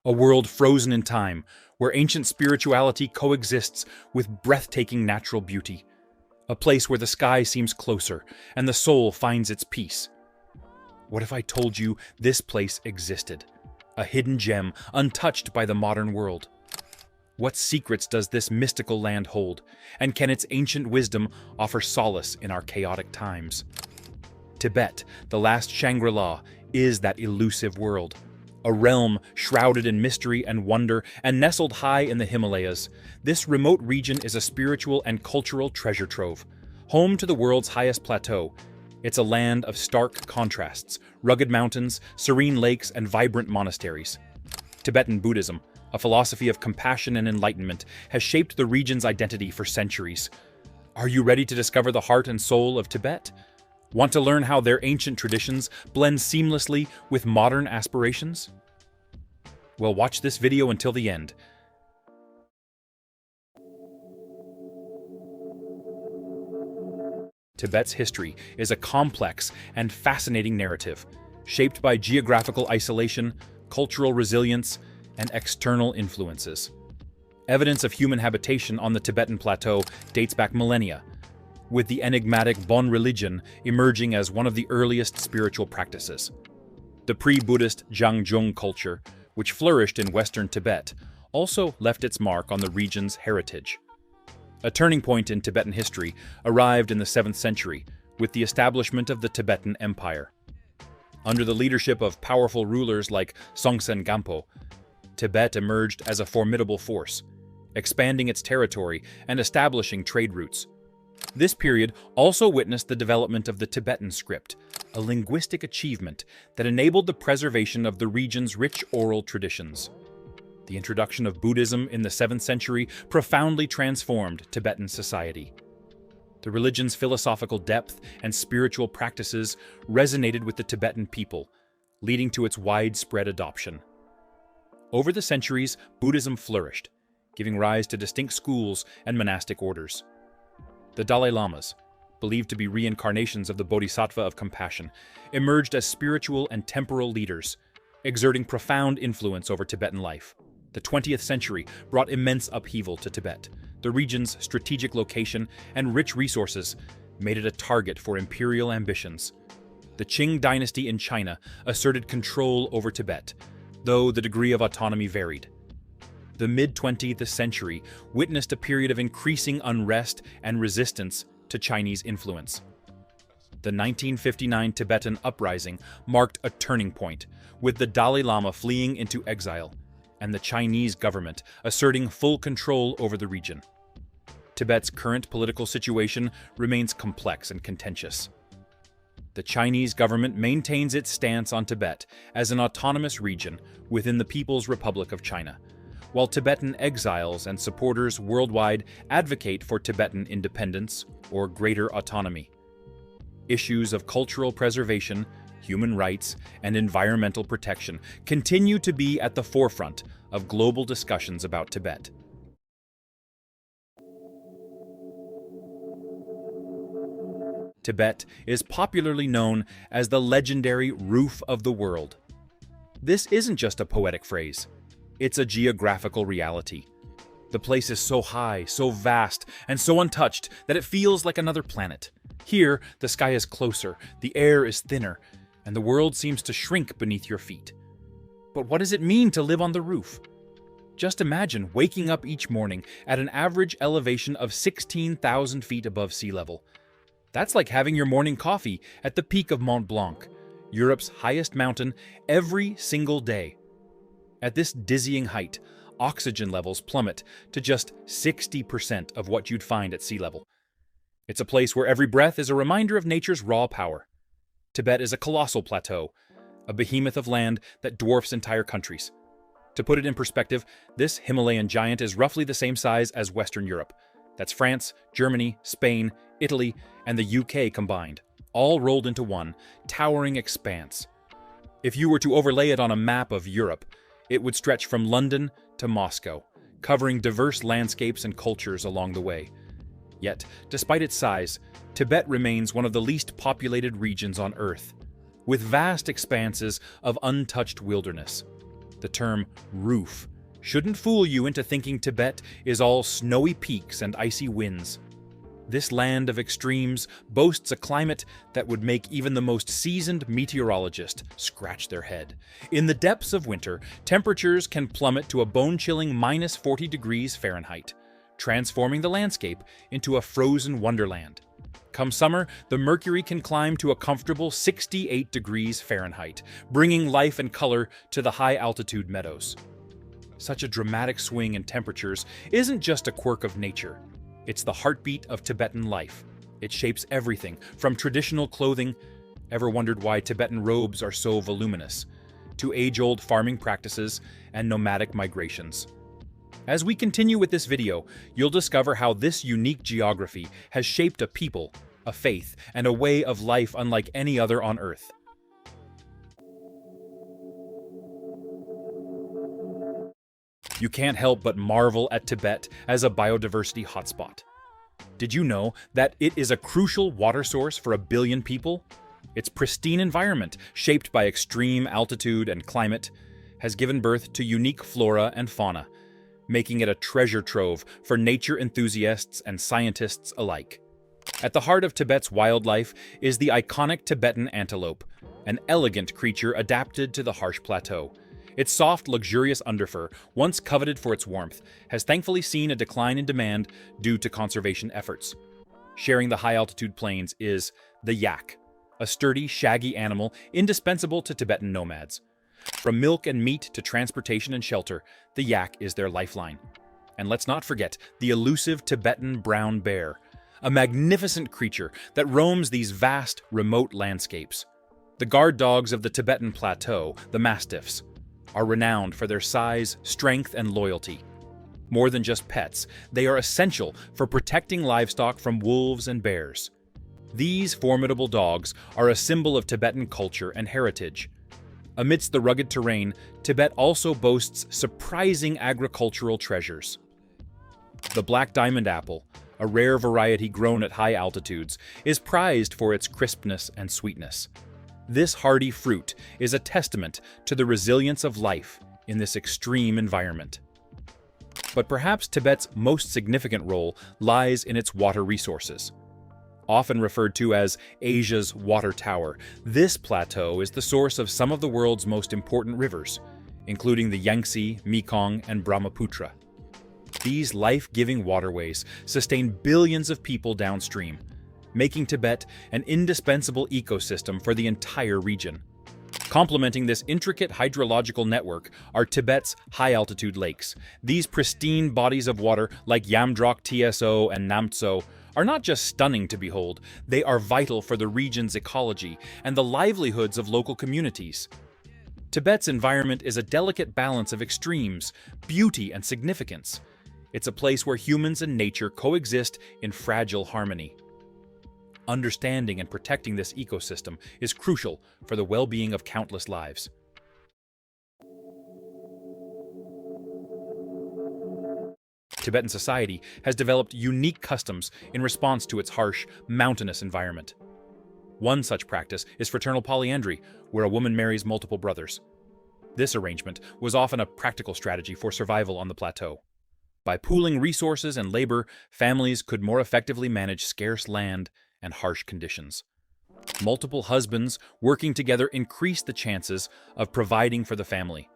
A world frozen in time, where ancient spirituality coexists with breathtaking natural beauty. A place where the sky seems closer and the soul finds its peace. What if I told you this place existed? A hidden gem, untouched by the modern world. What secrets does this mystical land hold, and can its ancient wisdom offer solace in our chaotic times? Tibet, the last Shangri-La, is that elusive world. A realm shrouded in mystery and wonder and nestled high in the Himalayas. This remote region is a spiritual and cultural treasure trove. Home to the world's highest plateau, it's a land of stark contrasts, rugged mountains, serene lakes, and vibrant monasteries. Tibetan Buddhism, a philosophy of compassion and enlightenment, has shaped the region's identity for centuries. Are you ready to discover the heart and soul of Tibet? Want to learn how their ancient traditions blend seamlessly with modern aspirations? Well, watch this video until the end. Tibet's history is a complex and fascinating narrative, shaped by geographical isolation, cultural resilience, and external influences. Evidence of human habitation on the Tibetan plateau dates back millennia, with the enigmatic Bon religion emerging as one of the earliest spiritual practices. The pre-Buddhist Zhang culture, which flourished in western Tibet, also left its mark on the region's heritage. A turning point in Tibetan history arrived in the 7th century with the establishment of the Tibetan Empire. Under the leadership of powerful rulers like Songtsen Gampo, Tibet emerged as a formidable force, expanding its territory and establishing trade routes. This period also witnessed the development of the Tibetan script, a linguistic achievement that enabled the preservation of the region's rich oral traditions. The introduction of Buddhism in the 7th century profoundly transformed Tibetan society. The religion's philosophical depth and spiritual practices resonated with the Tibetan people, leading to its widespread adoption. Over the centuries, Buddhism flourished, giving rise to distinct schools and monastic orders. The Dalai Lamas, believed to be reincarnations of the Bodhisattva of compassion, emerged as spiritual and temporal leaders, exerting profound influence over Tibetan life. The 20th century brought immense upheaval to Tibet. The region's strategic location and rich resources made it a target for imperial ambitions. The Qing dynasty in China asserted control over Tibet, though the degree of autonomy varied. The mid-20th century witnessed a period of increasing unrest and resistance to Chinese influence. The 1959 Tibetan uprising marked a turning point, with the Dalai Lama fleeing into exile and the Chinese government asserting full control over the region. Tibet's current political situation remains complex and contentious. The Chinese government maintains its stance on Tibet as an autonomous region within the People's Republic of China, while Tibetan exiles and supporters worldwide advocate for Tibetan independence or greater autonomy. Issues of cultural preservation, human rights, and environmental protection continue to be at the forefront of global discussions about Tibet. Tibet is popularly known as the legendary Roof of the World. This isn't just a poetic phrase. It's a geographical reality. The place is so high, so vast, and so untouched that it feels like another planet. Here, the sky is closer, the air is thinner, and the world seems to shrink beneath your feet. But what does it mean to live on the roof? Just imagine waking up each morning at an average elevation of 16,000 feet above sea level. That's like having your morning coffee at the peak of Mont Blanc, Europe's highest mountain, every single day. At this dizzying height, oxygen levels plummet to just 60% of what you'd find at sea level. It's a place where every breath is a reminder of nature's raw power. Tibet is a colossal plateau, a behemoth of land that dwarfs entire countries. To put it in perspective, this Himalayan giant is roughly the same size as Western Europe. That's France, Germany, Spain, Italy, and the UK combined, all rolled into one towering expanse. If you were to overlay it on a map of Europe, it would stretch from London to Moscow, covering diverse landscapes and cultures along the way. Yet, despite its size, Tibet remains one of the least populated regions on Earth, with vast expanses of untouched wilderness. The term roof shouldn't fool you into thinking Tibet is all snowy peaks and icy winds. This land of extremes boasts a climate that would make even the most seasoned meteorologist scratch their head. In the depths of winter, temperatures can plummet to a bone-chilling -40 degrees Fahrenheit, transforming the landscape into a frozen wonderland. Come summer, the mercury can climb to a comfortable 68 degrees Fahrenheit, bringing life and color to the high-altitude meadows. Such a dramatic swing in temperatures isn't just a quirk of nature. It's the heartbeat of Tibetan life. It shapes everything, from traditional clothing — ever wondered why Tibetan robes are so voluminous — to age-old farming practices and nomadic migrations. As we continue with this video, you'll discover how this unique geography has shaped a people, a faith, and a way of life unlike any other on Earth. You can't help but marvel at Tibet as a biodiversity hotspot. Did you know that it is a crucial water source for 1 billion people? Its pristine environment, shaped by extreme altitude and climate, has given birth to unique flora and fauna, making it a treasure trove for nature enthusiasts and scientists alike. At the heart of Tibet's wildlife is the iconic Tibetan antelope, an elegant creature adapted to the harsh plateau. Its soft, luxurious underfur, once coveted for its warmth, has thankfully seen a decline in demand due to conservation efforts. Sharing the high-altitude plains is the yak, a sturdy, shaggy animal indispensable to Tibetan nomads. From milk and meat to transportation and shelter, the yak is their lifeline. And let's not forget the elusive Tibetan brown bear, a magnificent creature that roams these vast, remote landscapes. The guard dogs of the Tibetan plateau, the mastiffs, are renowned for their size, strength, and loyalty. More than just pets, they are essential for protecting livestock from wolves and bears. These formidable dogs are a symbol of Tibetan culture and heritage. Amidst the rugged terrain, Tibet also boasts surprising agricultural treasures. The black diamond apple, a rare variety grown at high altitudes, is prized for its crispness and sweetness. This hardy fruit is a testament to the resilience of life in this extreme environment. But perhaps Tibet's most significant role lies in its water resources. Often referred to as Asia's water tower, this plateau is the source of some of the world's most important rivers, including the Yangtze, Mekong, and Brahmaputra. These life-giving waterways sustain billions of people downstream, making Tibet an indispensable ecosystem for the entire region. Complementing this intricate hydrological network are Tibet's high-altitude lakes. These pristine bodies of water, like Yamdrok TSO and Namtso, are not just stunning to behold, they are vital for the region's ecology and the livelihoods of local communities. Tibet's environment is a delicate balance of extremes, beauty, and significance. It's a place where humans and nature coexist in fragile harmony. Understanding and protecting this ecosystem is crucial for the well-being of countless lives. Tibetan society has developed unique customs in response to its harsh, mountainous environment. One such practice is fraternal polyandry, where a woman marries multiple brothers. This arrangement was often a practical strategy for survival on the plateau. By pooling resources and labor, families could more effectively manage scarce land and harsh conditions. Multiple husbands working together increased the chances of providing for the family,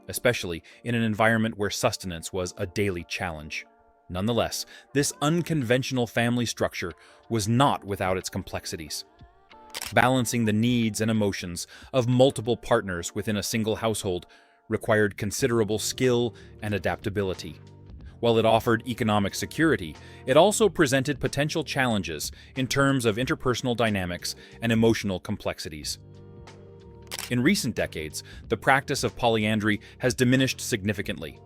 especially in an environment where sustenance was a daily challenge. Nonetheless, this unconventional family structure was not without its complexities. Balancing the needs and emotions of multiple partners within a single household required considerable skill and adaptability. While it offered economic security, it also presented potential challenges in terms of interpersonal dynamics and emotional complexities. In recent decades, the practice of polyandry has diminished significantly.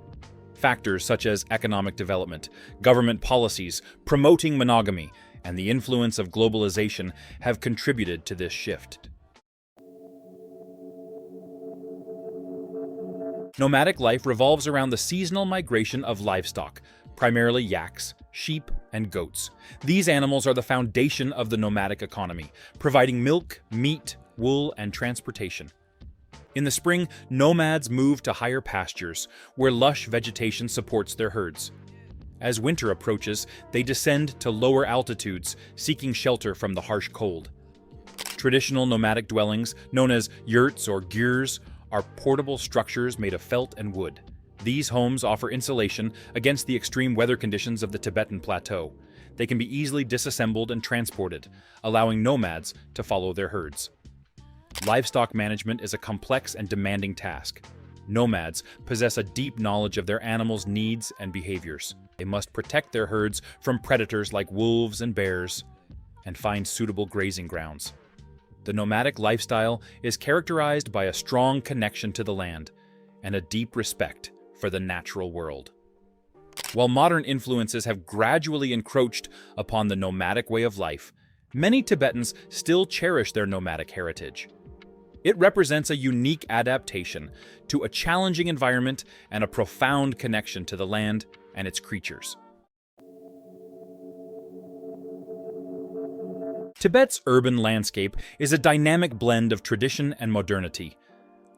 Factors such as economic development, government policies promoting monogamy, and the influence of globalization have contributed to this shift. Nomadic life revolves around the seasonal migration of livestock, primarily yaks, sheep, and goats. These animals are the foundation of the nomadic economy, providing milk, meat, wool, and transportation. In the spring, nomads move to higher pastures, where lush vegetation supports their herds. As winter approaches, they descend to lower altitudes, seeking shelter from the harsh cold. Traditional nomadic dwellings, known as yurts or gyrs, are portable structures made of felt and wood. These homes offer insulation against the extreme weather conditions of the Tibetan Plateau. They can be easily disassembled and transported, allowing nomads to follow their herds. Livestock management is a complex and demanding task. Nomads possess a deep knowledge of their animals' needs and behaviors. They must protect their herds from predators like wolves and bears, and find suitable grazing grounds. The nomadic lifestyle is characterized by a strong connection to the land and a deep respect for the natural world. While modern influences have gradually encroached upon the nomadic way of life, many Tibetans still cherish their nomadic heritage. It represents a unique adaptation to a challenging environment and a profound connection to the land and its creatures. Tibet's urban landscape is a dynamic blend of tradition and modernity.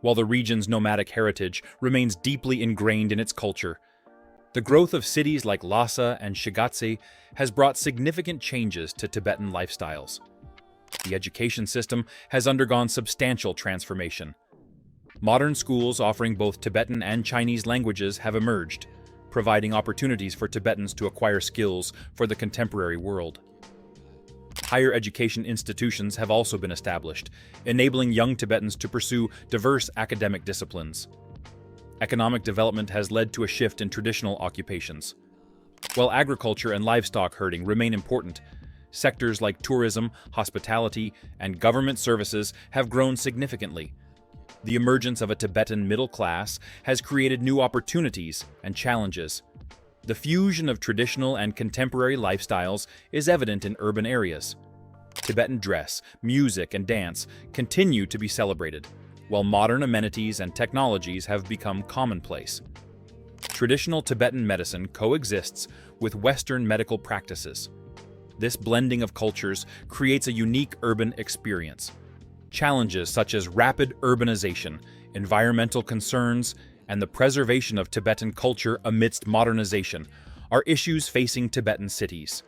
While the region's nomadic heritage remains deeply ingrained in its culture, the growth of cities like Lhasa and Shigatse has brought significant changes to Tibetan lifestyles. The education system has undergone substantial transformation. Modern schools offering both Tibetan and Chinese languages have emerged, providing opportunities for Tibetans to acquire skills for the contemporary world. Higher education institutions have also been established, enabling young Tibetans to pursue diverse academic disciplines. Economic development has led to a shift in traditional occupations. While agriculture and livestock herding remain important, sectors like tourism, hospitality, and government services have grown significantly. The emergence of a Tibetan middle class has created new opportunities and challenges. The fusion of traditional and contemporary lifestyles is evident in urban areas. Tibetan dress, music, and dance continue to be celebrated, while modern amenities and technologies have become commonplace. Traditional Tibetan medicine coexists with Western medical practices. This blending of cultures creates a unique urban experience. Challenges such as rapid urbanization, environmental concerns, and the preservation of Tibetan culture amidst modernization are issues facing Tibetan cities.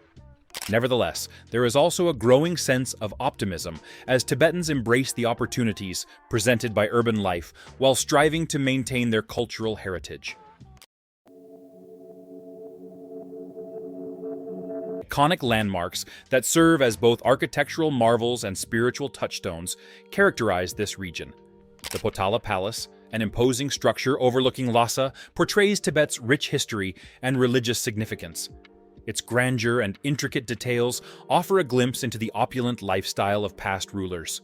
Nevertheless, there is also a growing sense of optimism as Tibetans embrace the opportunities presented by urban life while striving to maintain their cultural heritage. Iconic landmarks that serve as both architectural marvels and spiritual touchstones characterize this region. The Potala Palace, an imposing structure overlooking Lhasa, portrays Tibet's rich history and religious significance. Its grandeur and intricate details offer a glimpse into the opulent lifestyle of past rulers.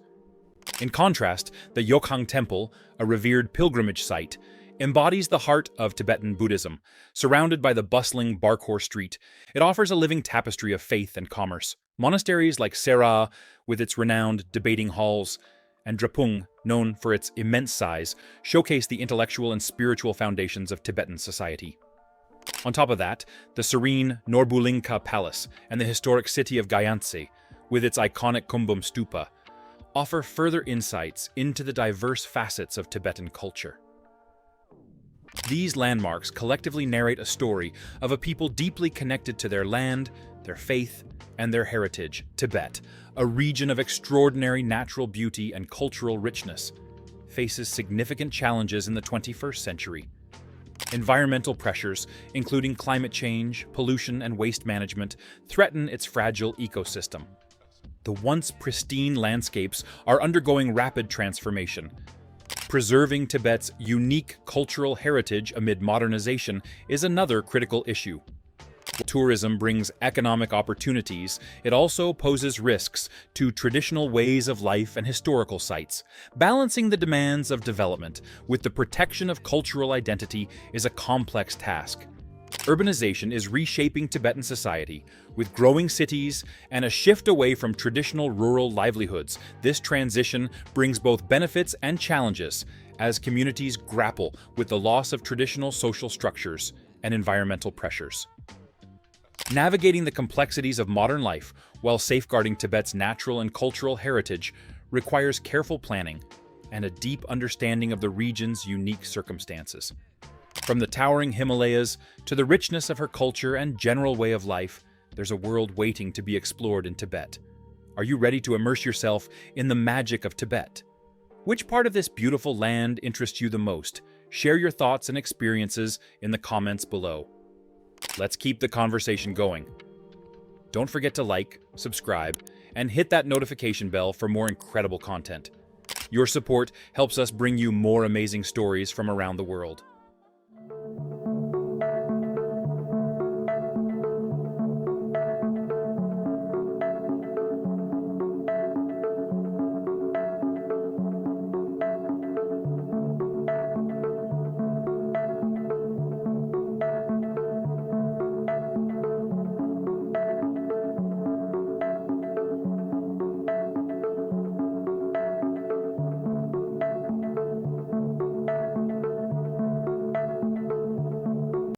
In contrast, the Jokhang Temple, a revered pilgrimage site, embodies the heart of Tibetan Buddhism. Surrounded by the bustling Barkhor Street, it offers a living tapestry of faith and commerce. Monasteries like Sera, with its renowned debating halls, and Drapung, known for its immense size, showcase the intellectual and spiritual foundations of Tibetan society. On top of that, the serene Norbulingka Palace and the historic city of Gyantse, with its iconic Kumbum Stupa, offer further insights into the diverse facets of Tibetan culture. These landmarks collectively narrate a story of a people deeply connected to their land, their faith, and their heritage. Tibet, a region of extraordinary natural beauty and cultural richness, faces significant challenges in the 21st century. Environmental pressures, including climate change, pollution, and waste management, threaten its fragile ecosystem. The once pristine landscapes are undergoing rapid transformation. Preserving Tibet's unique cultural heritage amid modernization is another critical issue. While tourism brings economic opportunities, it also poses risks to traditional ways of life and historical sites. Balancing the demands of development with the protection of cultural identity is a complex task. Urbanization is reshaping Tibetan society, with growing cities and a shift away from traditional rural livelihoods. This transition brings both benefits and challenges as communities grapple with the loss of traditional social structures and environmental pressures. Navigating the complexities of modern life while safeguarding Tibet's natural and cultural heritage requires careful planning and a deep understanding of the region's unique circumstances. From the towering Himalayas to the richness of her culture and general way of life, there's a world waiting to be explored in Tibet. Are you ready to immerse yourself in the magic of Tibet? Which part of this beautiful land interests you the most? Share your thoughts and experiences in the comments below. Let's keep the conversation going. Don't forget to like, subscribe, and hit that notification bell for more incredible content. Your support helps us bring you more amazing stories from around the world.